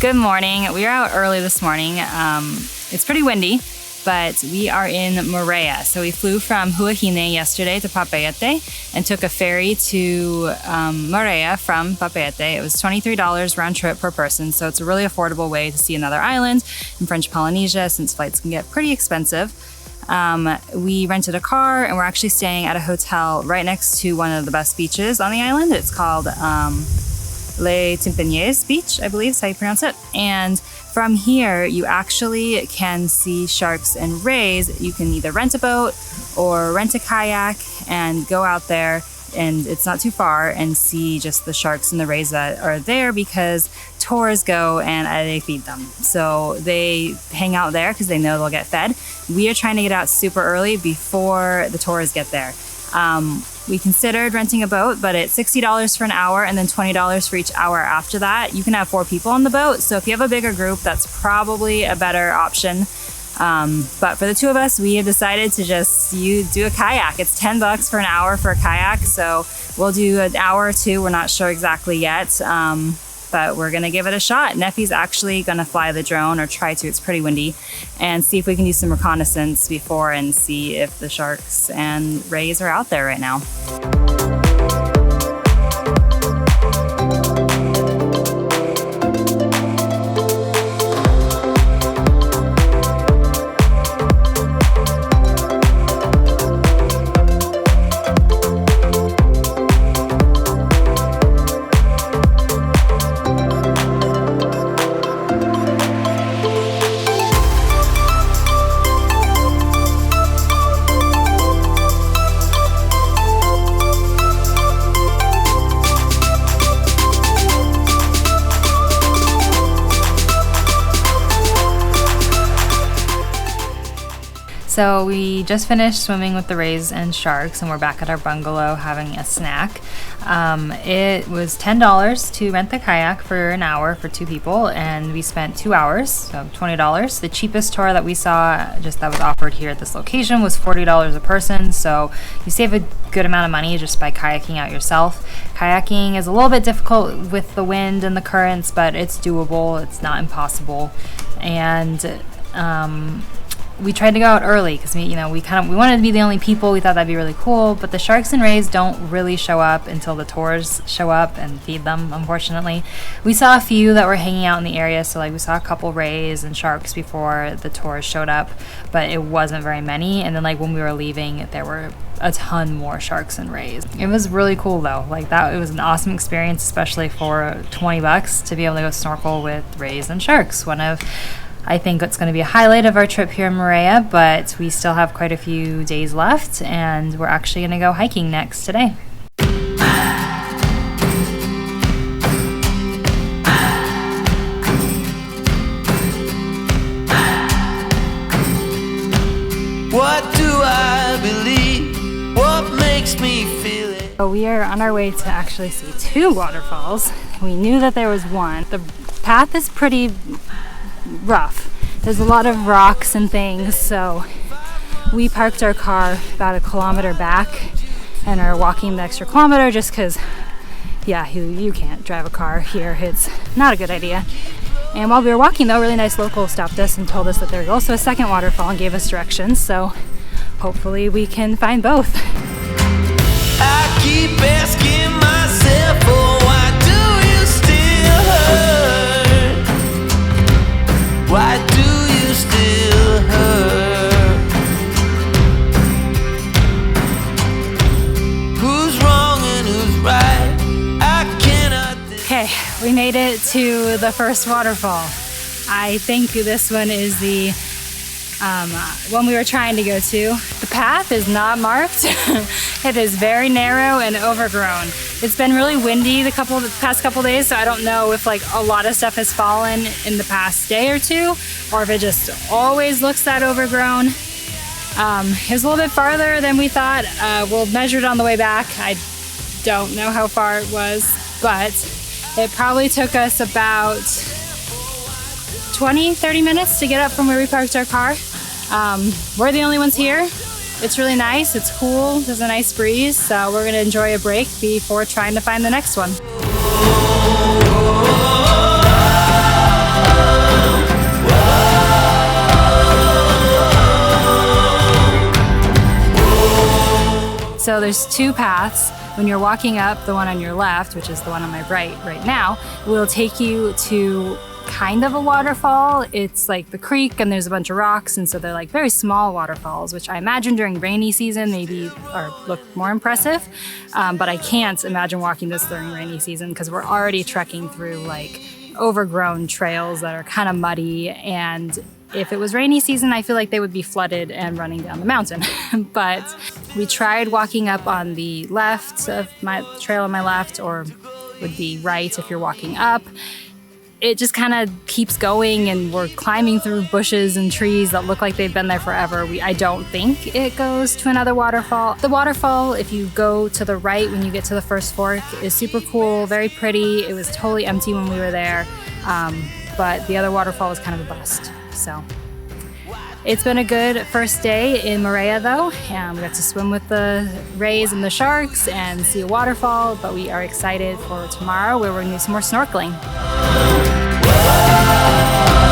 Good morning. We are out early this morning. It's pretty windy, but we are in Moorea. So we flew from Huahine yesterday to Papeete and took a ferry to Moorea from Papeete. It was $23 round trip per person, so it's a really affordable way to see another island in French Polynesia since flights can get pretty expensive. We rented a car and we're actually staying at a hotel right next to one of the best beaches on the island. It's called Les Timpaniers Beach, I believe is how you pronounce it. And from here, you actually can see sharks and rays. You can either rent a boat or rent a kayak and go out there, and it's not too far, and see just the sharks and the rays that are there because tours go and they feed them. So they hang out there because they know they'll get fed. We are trying to get out super early before the tours get there. We considered renting a boat, but it's $60 for an hour and then $20 for each hour after that. You can have 4 people on the boat, so if you have a bigger group, that's probably a better option. But for the 2 of us, we have decided to just do a kayak. It's $10 for an hour for a kayak, so we'll do an hour or 2. We're not sure exactly yet, but we're gonna give it a shot. Neffy's actually gonna fly the drone, or try to, it's pretty windy, and see if we can do some reconnaissance before and see if the sharks and rays are out there right now. So we just finished swimming with the rays and sharks, and we're back at our bungalow having a snack. It was $10 to rent the kayak for an hour for 2 people, and we spent 2 hours, so $20. The cheapest tour that we saw, just that was offered here at this location, was $40 a person, so you save a good amount of money just by kayaking out yourself. Kayaking is a little bit difficult with the wind and the currents, but it's doable. It's not impossible. And we tried to go out early because we wanted to be the only people. We thought that'd be really cool, but the sharks and rays don't really show up until the tours show up and feed them, unfortunately. We saw a few that were hanging out in the area, so we saw a couple rays and sharks before the tours showed up, but it wasn't very many. And then when we were leaving, there were a ton more sharks and rays. It was really cool though. It was an awesome experience, especially for $20 to be able to go snorkel with rays and sharks. I think it's going to be a highlight of our trip here in Moorea, but we still have quite a few days left, and we're actually going to go hiking next today. What do I believe? What makes me feel it? So we are on our way to actually see 2 waterfalls. We knew that there was one. The path is pretty rough. There's a lot of rocks and things, so we parked our car about 1 kilometer back and are walking the extra kilometer just because, you can't drive a car here. It's not a good idea. And while we were walking though, a really nice local stopped us and told us that there was also a second waterfall and gave us directions, so hopefully we can find both. I keep asking myself, oh, why do you still hurt? Why do you still hurt? Who's wrong and who's right? I cannot. Okay, we made it to the first waterfall. I think this one is the one we were trying to go to. The path is not marked. It is very narrow and overgrown. It's been really windy the past couple days, so I don't know if a lot of stuff has fallen in the past day or 2, or if it just always looks that overgrown. It was a little bit farther than we thought. We'll measure it on the way back. I don't know how far it was, but it probably took us about 20-30 minutes to get up from where we parked our car. We're the only ones here. It's really nice, it's cool, there's a nice breeze, so we're gonna enjoy a break before trying to find the next one. So there's two paths. When you're walking up, the one on your left, which is the one on my right now, will take you to kind of a waterfall. It's like the creek and there's a bunch of rocks, and so they're like very small waterfalls, which I imagine during rainy season maybe look more impressive. But I can't imagine walking this during rainy season because we're already trekking through like overgrown trails that are kind of muddy, and if it was rainy season, I feel like they would be flooded and running down the mountain. But we tried walking up on the left of my trail on my left, or would be right if you're walking up. It just kind of keeps going, and we're climbing through bushes and trees that look like they've been there forever. I don't think it goes to another waterfall. The waterfall, if you go to the right when you get to the first fork, is super cool, very pretty. It was totally empty when we were there, but the other waterfall was kind of a bust. So it's been a good first day in Moorea though. We got to swim with the rays and the sharks and see a waterfall, but we are excited for tomorrow where we're going to do some more snorkeling. Whoa.